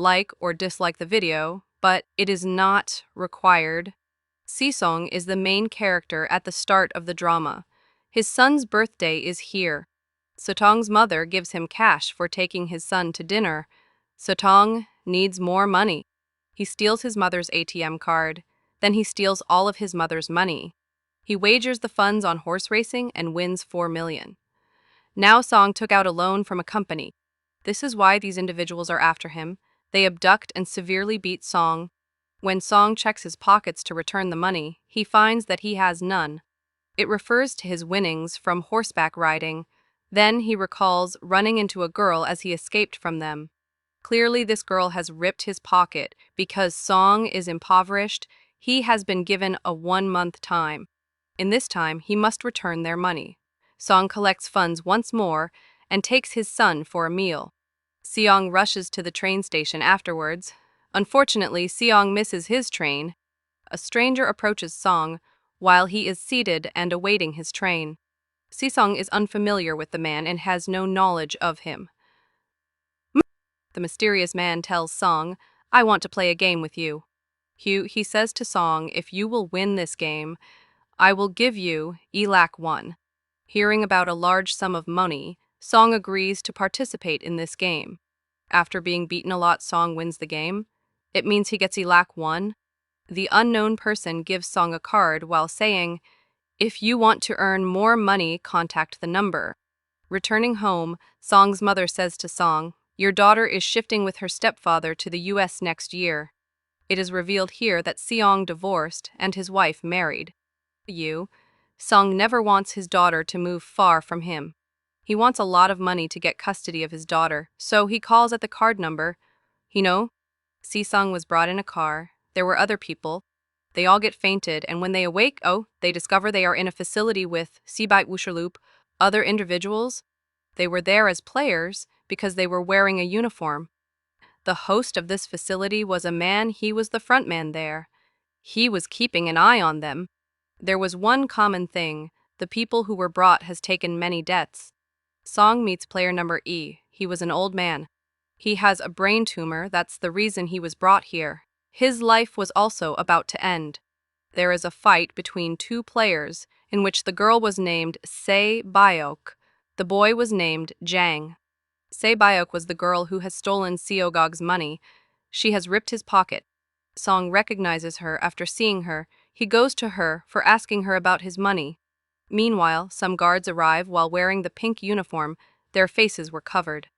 like or dislike the video, but it is not required. Seong is the main character at the start of the drama. His son's birthday is here. Sotong's mother gives him cash for taking his son to dinner. Sotong needs more money. He steals his mother's ATM card. Then he steals all of his mother's money. He wagers the funds on horse racing and wins 4 million. Now Song took out a loan from a company. This is why these individuals are after him. They abduct and severely beat Song. When Song checks his pockets to return the money, he finds that he has none. It refers to his winnings from horseback riding. Then he recalls running into a girl as he escaped from them. Clearly, this girl has ripped his pocket because Song is impoverished. He has been given a 1-month time. In this time, he must return their money. Song collects funds once more and takes his son for a meal. Seong rushes to the train station afterwards. Unfortunately, Seong misses his train. A stranger approaches Song while he is seated and awaiting his train. Seong is unfamiliar with the man and has no knowledge of him. The mysterious man tells Song, "I want to play a game with you." He says to Song, "If you will win this game, I will give you Elak 1. Hearing about a large sum of money, Song agrees to participate in this game. After being beaten a lot, Song wins the game. It means he gets Elak 1. The unknown person gives Song a card while saying, "If you want to earn more money, contact the number." Returning home, Song's mother says to Song, "Your daughter is shifting with her stepfather to the US next year." It is revealed here that Seong divorced and his wife married. Song never wants his daughter to move far from him. He wants a lot of money to get custody of his daughter, so he calls at the card number. Seong was brought in a car. There were other people. They all get fainted, and when they awake, they discover they are in a facility with Sibite Wusherloop, other individuals. They were there as players because they were wearing a uniform. The host of this facility was a man. He was the front man there. He was keeping an eye on them. There was one common thing. The people who were brought has taken many debts. Song meets player number E. He was an old man. He has a brain tumor. That's the reason he was brought here. His life was also about to end. There is a fight between two players in which the girl was named Se Byok. The boy was named Jang. Se Byok was the girl who has stolen Seogog's money. She has ripped his pocket. Song recognizes her after seeing her. He goes to her for asking her about his money. Meanwhile, some guards arrive while wearing the pink uniform. Their faces were covered.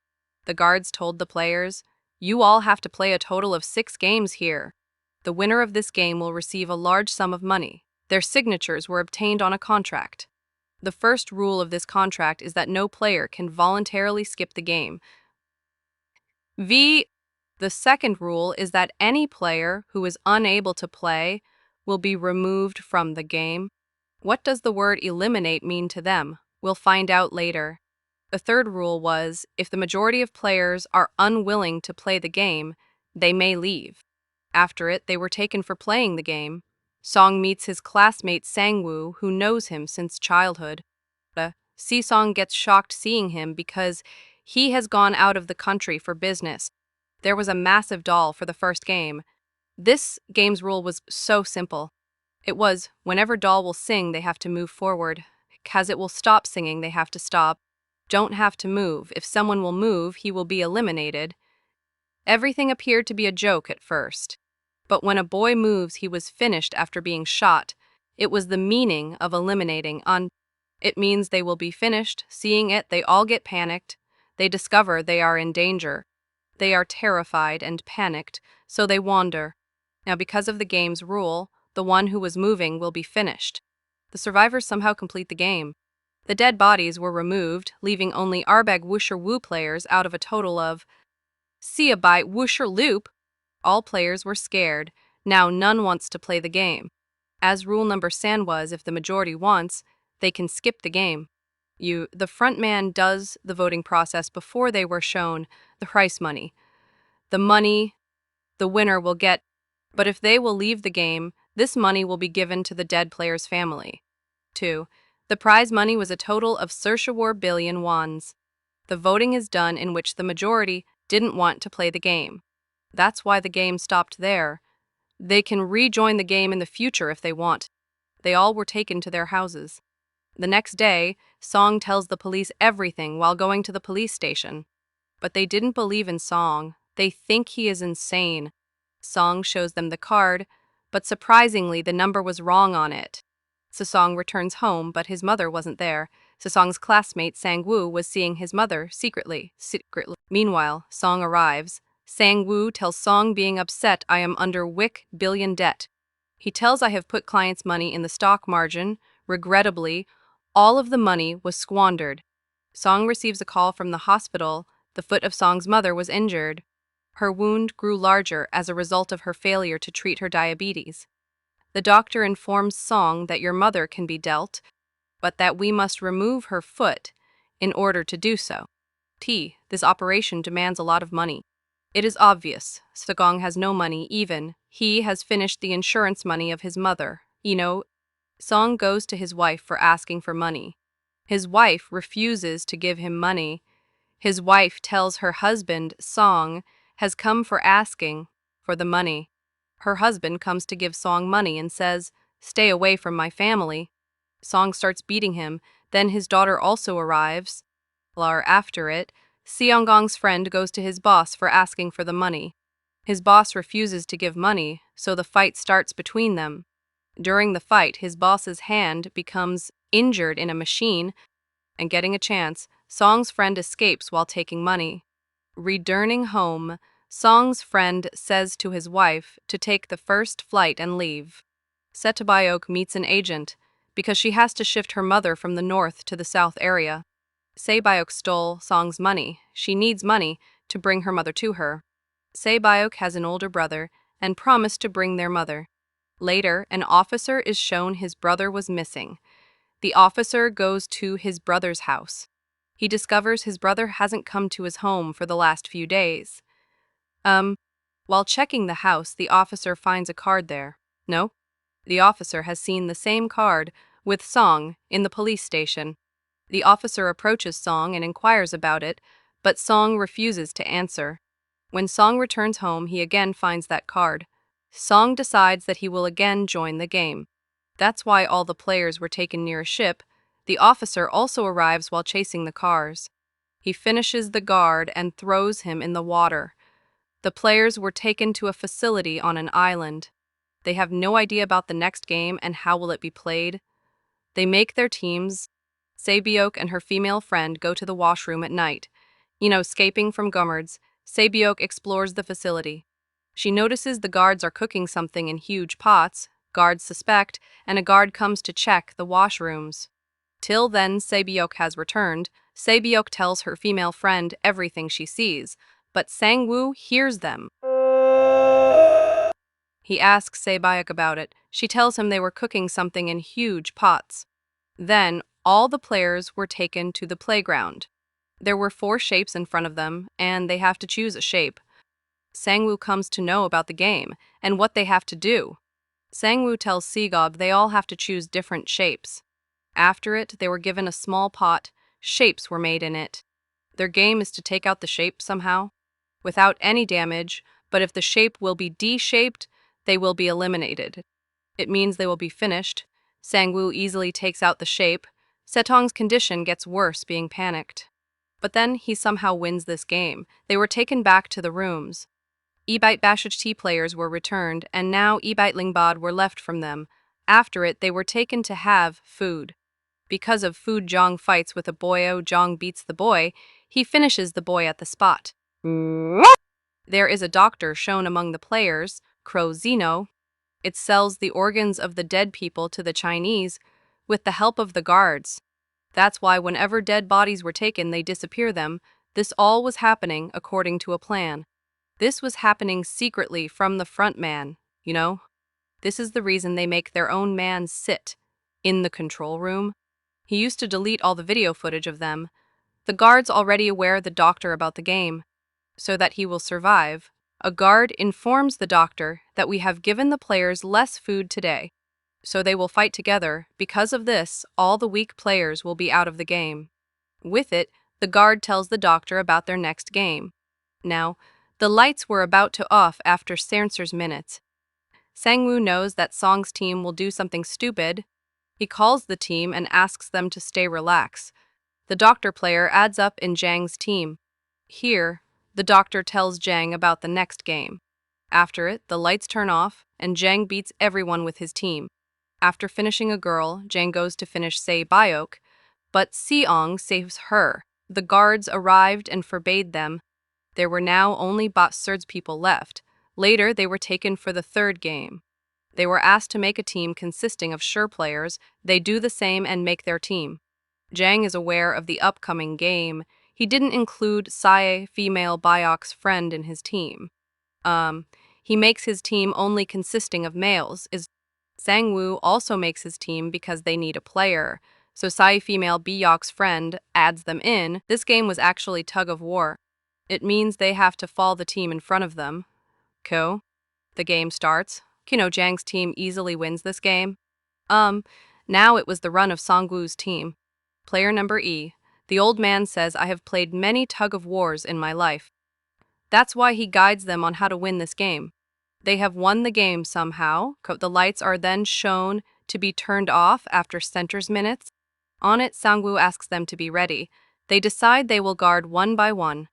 The guards told the players, "You all have to play a total of 6 games here. The winner of this game will receive a large sum of money." Their signatures were obtained on a contract. The first rule of this contract is that no player can voluntarily skip the game. The second rule is that any player who is unable to play will be removed from the game. What does the word eliminate mean to them? We'll find out later. The third rule was, if the majority of players are unwilling to play the game, they may leave. After it, they were taken for playing the game. Song meets his classmate Sang-woo, who knows him since childhood. Si-song gets shocked seeing him because he has gone out of the country for business. There was a massive doll for the first game. This game's rule was so simple. It was, whenever doll will sing, they have to move forward. As it will stop singing, they have to stop. Don't have to move. If someone will move, he will be eliminated. Everything appeared to be a joke at first. But when a boy moves, he was finished after being shot. It was the meaning of eliminating. It means they will be finished. Seeing it, they all get panicked. They discover they are in danger. They are terrified and panicked, so they wander. Now, because of the game's rule, the one who was moving will be finished. The survivors somehow complete the game. The dead bodies were removed, leaving only Arbeg Wusher Wu players out of a total of Seabite Wusher Loop. All players were scared. Now none wants to play the game. As rule number San was, if the majority wants, they can skip the game. The front man does the voting process before they were shown the prize money. The money the winner will get, but if they will leave the game, this money will be given to the dead player's family. 2. The prize money was a total of 34 billion wons. The voting is done in which the majority didn't want to play the game. That's why the game stopped there. They can rejoin the game in the future if they want. They all were taken to their houses. The next day, Song tells the police everything while going to the police station. But they didn't believe in Song. They think he is insane. Song shows them the card, but surprisingly, the number was wrong on it. Song returns home, but his mother wasn't there. Song's classmate Sang-woo was seeing his mother secretly. Meanwhile, Song arrives. Sang-woo tells Song, being upset, I am under wick billion debt. He tells I have put clients' money in the stock margin. Regrettably, all of the money was squandered. Song receives a call from the hospital. The foot of Song's mother was injured. Her wound grew larger as a result of her failure to treat her diabetes. The doctor informs Song that your mother can be dealt, but that we must remove her foot in order to do so. This operation demands a lot of money. It is obvious, Song has no money even. He has finished the insurance money of his mother. Song goes to his wife for asking for money. His wife refuses to give him money. His wife tells her husband, Song, has come for asking for the money. Her husband comes to give Song money and says, stay away from my family. Song starts beating him, then his daughter also arrives. After it, Seong Gi's friend goes to his boss for asking for the money. His boss refuses to give money, so the fight starts between them. During the fight, his boss's hand becomes injured in a machine, and getting a chance, Song's friend escapes while taking money. Returning home, Song's friend says to his wife to take the first flight and leave. Setabayok meets an agent because she has to shift her mother from the north to the south area. Sebayok stole Song's money. She needs money to bring her mother to her. Sebayok has an older brother and promised to bring their mother. Later, an officer is shown his brother was missing. The officer goes to his brother's house. He discovers his brother hasn't come to his home for the last few days. While checking the house, the officer finds a card there. No? The officer has seen the same card with Song in the police station. The officer approaches Song and inquires about it, but Song refuses to answer. When Song returns home, he again finds that card. Song decides that he will again join the game. That's why all the players were taken near a ship. The officer also arrives while chasing the cars. He finishes the guard and throws him in the water. The players were taken to a facility on an island. They have no idea about the next game and how will it be played. They make their teams. Sebayok and her female friend go to the washroom at night. Escaping from guards, Sebayok explores the facility. She notices the guards are cooking something in huge pots. Guards suspect, and a guard comes to check the washrooms. Till then, Sebayok has returned. Sebayok tells her female friend everything she sees, but Sang-woo hears them. He asks Sebayok about it. She tells him they were cooking something in huge pots. Then, all the players were taken to the playground. There were 4 shapes in front of them, and they have to choose a shape. Sang-woo comes to know about the game and what they have to do. Sang-woo tells Segog they all have to choose different shapes. After it, they were given a small pot. Shapes were made in it. Their game is to take out the shape somehow, without any damage, but if the shape will be D-shaped, they will be eliminated. It means they will be finished. Sang-woo easily takes out the shape. Setong's condition gets worse, being panicked. But then he somehow wins this game. They were taken back to the rooms. Ebite Bashich T players were returned, and now Ebite Lingbad were left from them. After it, they were taken to have food. Because of food, Jong fights with a boyo. Jong beats the boy. He finishes the boy at the spot. There is a doctor shown among the players, Crow Zeno. It sells the organs of the dead people to the Chinese with the help of the guards. That's why whenever dead bodies were taken, they disappear them. This all was happening according to a plan. This was happening secretly from the front man, This is the reason they make their own man sit in the control room. He used to delete all the video footage of them. The guard's already aware the doctor about the game, so that he will survive. A guard informs the doctor that we have given the players less food today, so they will fight together. Because of this, all the weak players will be out of the game. With it, the guard tells the doctor about their next game. Now, The lights were about to off after Sansor's minutes. Sang-woo knows that Song's team will do something stupid. He calls the team and asks them to stay relaxed. The doctor player adds up in Jang's team. Here, the doctor tells Jang about the next game. After it, the lights turn off, and Jang beats everyone with his team. After finishing a girl, Jang goes to finish Baeok, but Seong saves her. The guards arrived and forbade them. There were now only Surds people left. Later, they were taken for the third game. They were asked to make a team consisting of sure players. They do the same and make their team. Jang is aware of the upcoming game. He didn't include Sae, female Baeok's friend, in his team. He makes his team only consisting of males. Sang-woo also makes his team because they need a player. So Sae, female Baeok's friend, adds them in. This game was actually tug of war. It means they have to fall the team in front of them. The game starts. Jang's team easily wins this game. Now it was the run of Sang-woo's team. Player number E. The old man says, I have played many tug-of-wars in my life. That's why he guides them on how to win this game. They have won the game somehow. The lights are then shown to be turned off after center's minutes. On it, Sang-woo asks them to be ready. They decide they will guard one by one.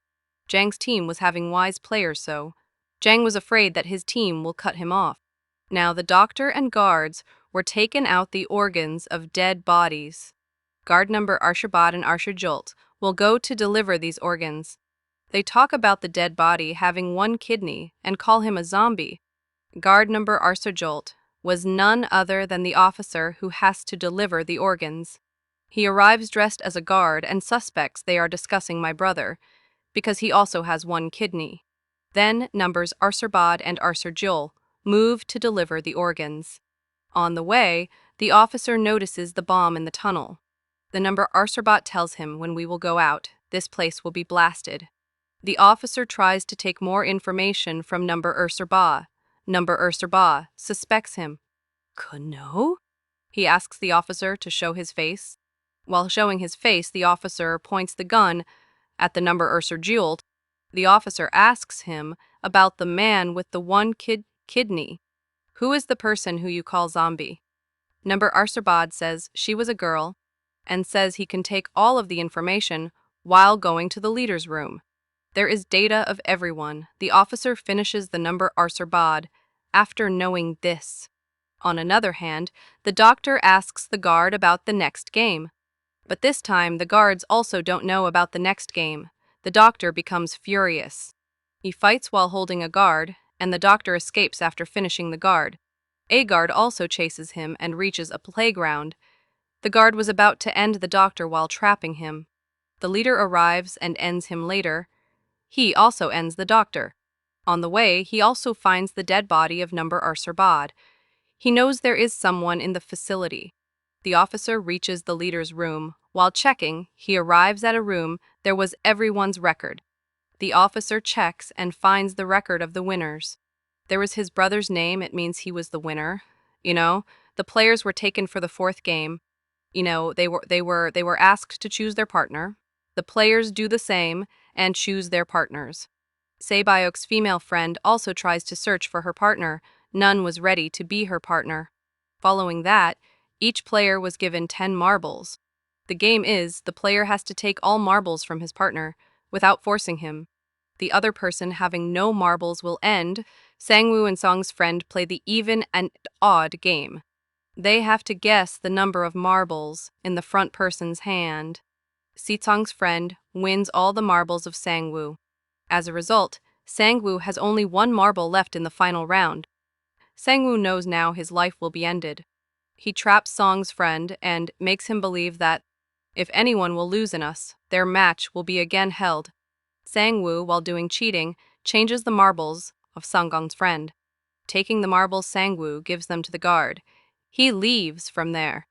Jang's team was having wise players, so Jang was afraid that his team will cut him off. Now the doctor and guards were taken out the organs of dead bodies. Guard number Arshibad and Arshijult will go to deliver these organs. They talk about the dead body having one kidney and call him a zombie. Guard number Arshijult was none other than the officer who has to deliver the organs. He arrives dressed as a guard and suspects they are discussing my brother, because he also has one kidney. Then numbers Arshibad and Arshijult move to deliver the organs. On the way, the officer notices the bomb in the tunnel. The number Arshibad tells him, when we will go out, this place will be blasted. The officer tries to take more information from number Arshibad. Number Arshibad suspects him. No? He asks the officer to show his face. While showing his face, the officer points the gun at the number Arshijult. The officer asks him about the man with the one kidney. Who is the person who you call zombie? Number Arshibad says she was a girl and says he can take all of the information while going to the leader's room. There is data of everyone. The officer finishes the number Arshibad after knowing this. On another hand, the doctor asks the guard about the next game. But this time, the guards also don't know about the next game. The doctor becomes furious. He fights while holding a guard, and the doctor escapes after finishing the guard. A guard also chases him and reaches a playground. The guard was about to end the doctor while trapping him. The leader arrives and ends him later. He also ends the doctor. On the way, he also finds the dead body of number Arshibad. He knows there is someone in the facility. The officer reaches the leader's room. While checking, he arrives at a room. There was everyone's record. The officer checks and finds the record of the winners. There was his brother's name. It means he was the winner. The players were taken for the fourth game. They were asked to choose their partner. The players do the same and choose their partners. Baeok's female friend also tries to search for her partner. None was ready to be her partner. Following that, each player was given 10 marbles. The game is, the player has to take all marbles from his partner without forcing him. The other person having no marbles will end. Sang-woo and Song's friend play the even and odd game. They have to guess the number of marbles in the front person's hand. Si-song's friend wins all the marbles of Sang-woo. As a result, Sang-woo has only one marble left in the final round. Sang-woo knows now his life will be ended. He traps Song's friend and makes him believe that if anyone will lose in us, their match will be again held. Sang-woo, while doing cheating, changes the marbles of Song-gong's friend. Taking the marbles, Sang-woo gives them to the guard. He leaves from there.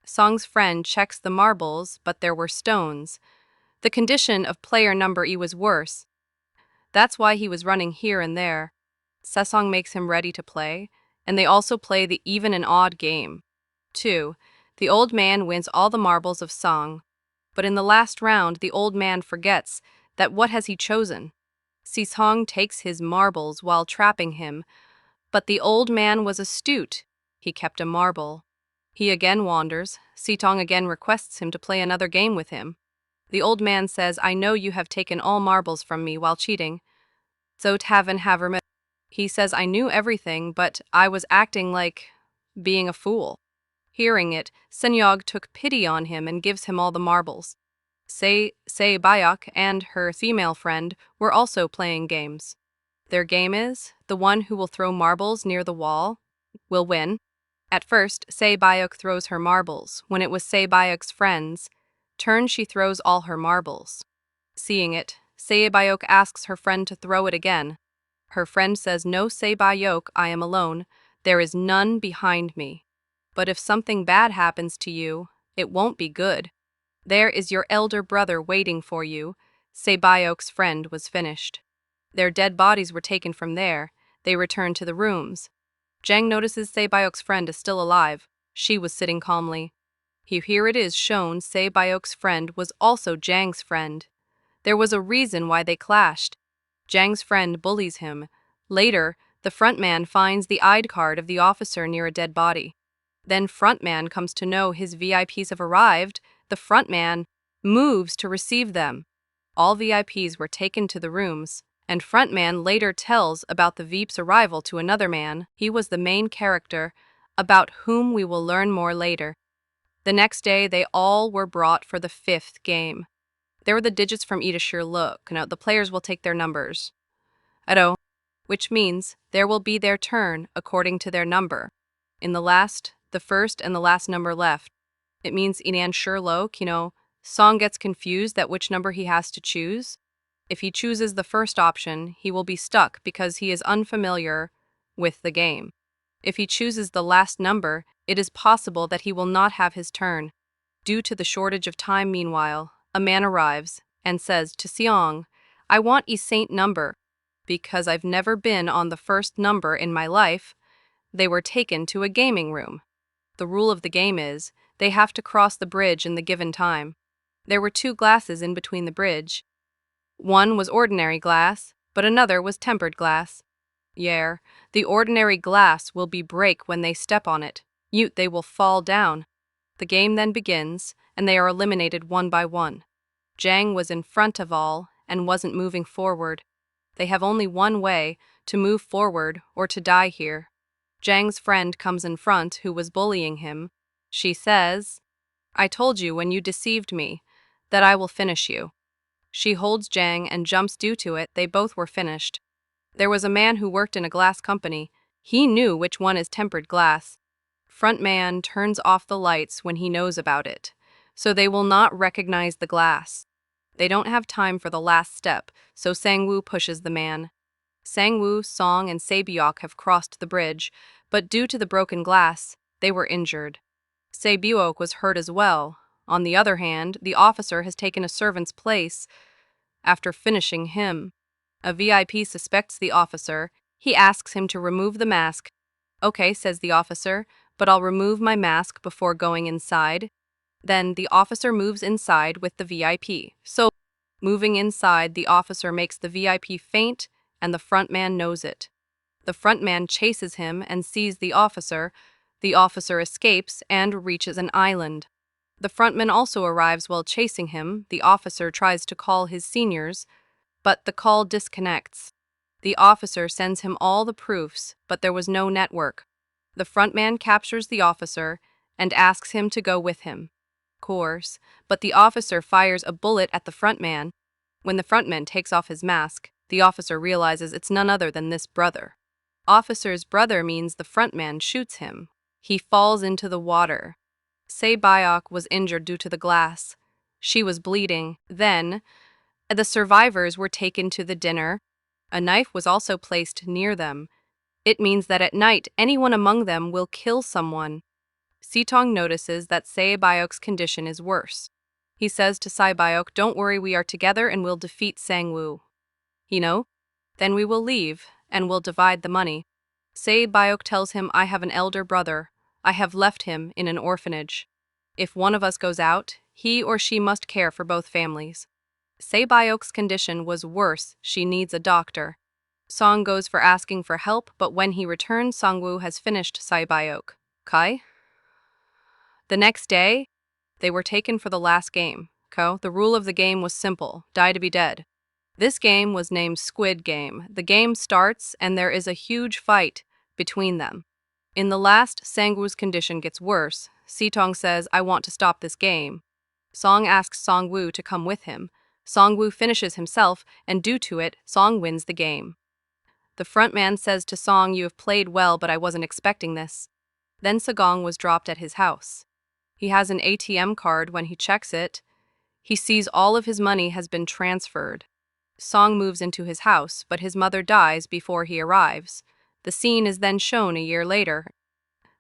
Song's friend checks the marbles, but there were stones. The condition of player number E was worse. That's why he was running here and there. Sesong makes him ready to play, and they also play the even and odd game. 2. The old man wins all the marbles of Song. But in the last round, the old man forgets that what has he chosen? Seong takes his marbles while trapping him, but the old man was astute. He kept a marble. He again wanders. Seong again requests him to play another game with him. The old man says, I know you have taken all marbles from me while cheating. So taven haver. He says, I knew everything, but I was acting like being a fool. Hearing it, Seong took pity on him and gives him all the marbles. Se Bayok and her female friend were also playing games. Their game is, the one who will throw marbles near the wall will win. At first, Se Bayok throws her marbles. When it was Se Bayok's friend's turn, she throws all her marbles. Seeing it, Se Bayok asks her friend to throw it again. Her friend says, No, Se Bayok, I am alone. There is none behind me. But if something bad happens to you, it won't be good. There is your elder brother waiting for you. Se Bayok's friend was finished. Their dead bodies were taken from there. They returned to the rooms. Jang notices Se Bayok's friend is still alive. She was sitting calmly. Here it is shown Se Bayok's friend was also Jang's friend. There was a reason why they clashed. Jang's friend bullies him. Later, the frontman finds the ID card of the officer near a dead body. Then frontman comes to know his VIPs have arrived. The frontman moves to receive them. All VIPs were taken to the rooms, and frontman later tells about the VIP's arrival to another man. He was the main character, about whom we will learn more later. The next day, they all were brought for the 5th game. There were the digits from E to sheer look. Now, the players will take their numbers. Ado, which means there will be their turn according to their number. In the first and the last number left. It means Inan Sherlock, Song gets confused at which number he has to choose. If he chooses the first option, he will be stuck because he is unfamiliar with the game. If he chooses the last number, it is possible that he will not have his turn. Due to the shortage of time, meanwhile, a man arrives and says to Seong, I want a saint number. Because I've never been on the first number in my life, they were taken to a gaming room. The rule of the game is, they have to cross the bridge in the given time. There were 2 glasses in between the bridge. One was ordinary glass, but another was tempered glass. The ordinary glass will be break when they step on it. They will fall down. The game then begins, and they are eliminated one by one. Jang was in front of all and wasn't moving forward. They have only one way, to move forward or to die here. Jang's friend comes in front who was bullying him. She says, I told you when you deceived me, that I will finish you. She holds Jang and jumps due to it. They both were finished. There was a man who worked in a glass company. He knew which one is tempered glass. Front man turns off the lights when he knows about it, so they will not recognize the glass. They don't have time for the last step, so Sang-woo pushes the man. Sang-woo, Song, and Se-byok have crossed the bridge, but due to the broken glass, they were injured. Se-byok was hurt as well. On the other hand, the officer has taken a servant's place after finishing him. A VIP suspects the officer. He asks him to remove the mask. Okay, says the officer, but I'll remove my mask before going inside. Then the officer moves inside with the VIP. So, moving inside, the officer makes the VIP faint, and the front man knows it. The front man chases him and sees the officer. The officer escapes and reaches an island. The frontman also arrives while chasing him. The officer tries to call his seniors, but the call disconnects. The officer sends him all the proofs, but there was no network. The frontman captures the officer and asks him to go with him. Course, but the officer fires a bullet at the frontman. When the frontman takes off his mask, the officer realizes it's none other than this brother. Officer's brother means the frontman shoots him. He falls into the water. Se-byok was injured due to the glass. She was bleeding. Then, the survivors were taken to the dinner. A knife was also placed near them. It means that at night, anyone among them will kill someone. Seong notices that Se-byok's condition is worse. He says to Se-byok, don't worry, we are together and we'll defeat Sang-woo. Then we will leave and we'll divide the money. Se-byok tells him, I have an elder brother. I have left him in an orphanage. If one of us goes out, he or she must care for both families. Sae-byok's condition was worse, she needs a doctor. Song goes for asking for help, but when he returns, Songwoo has finished Sae-byok. Kai? The next day, they were taken for the last game. The rule of the game was simple, die to be dead. This game was named Squid Game. The game starts and there is a huge fight between them. In the last, Sangwoo's condition gets worse. Sitong says, I want to stop this game. Song asks Songwoo to come with him. Songwoo finishes himself, and due to it, Song wins the game. The frontman says to Song, you have played well, but I wasn't expecting this. Then Sagong was dropped at his house. He has an ATM card. When he checks it, he sees all of his money has been transferred. Song moves into his house, but his mother dies before he arrives. The scene is then shown a year later.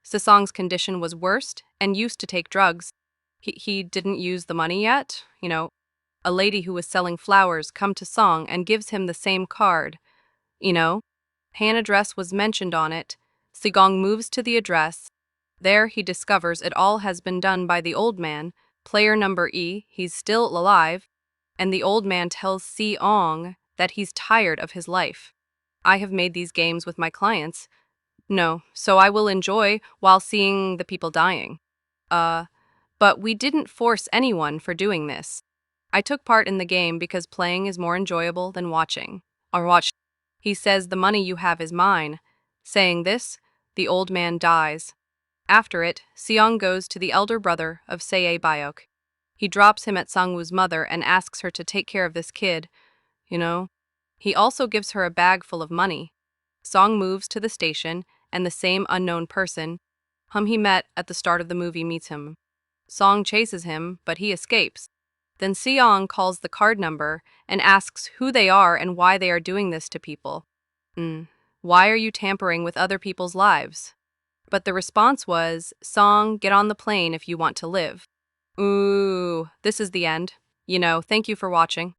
Sesong's condition was worst and used to take drugs. He didn't use the money yet. A lady who was selling flowers come to Song and gives him the same card. Han address was mentioned on it. Sigong moves to the address. There he discovers it all has been done by the old man, player number E, he's still alive, and the old man tells Seong that he's tired of his life. I have made these games with my clients. No, so I will enjoy while seeing the people dying. But we didn't force anyone for doing this. I took part in the game because playing is more enjoyable than watching. He says the money you have is mine. Saying this, the old man dies. After it, Seong goes to the elder brother of Sae-byok. He drops him at Sangwoo's mother and asks her to take care of this kid. He also gives her a bag full of money. Song moves to the station, and the same unknown person, whom he met at the start of the movie, meets him. Song chases him, but he escapes. Then Seong calls the card number and asks who they are and why they are doing this to people. Why are you tampering with other people's lives? But the response was, Song, get on the plane if you want to live. Ooh, this is the end. Thank you for watching.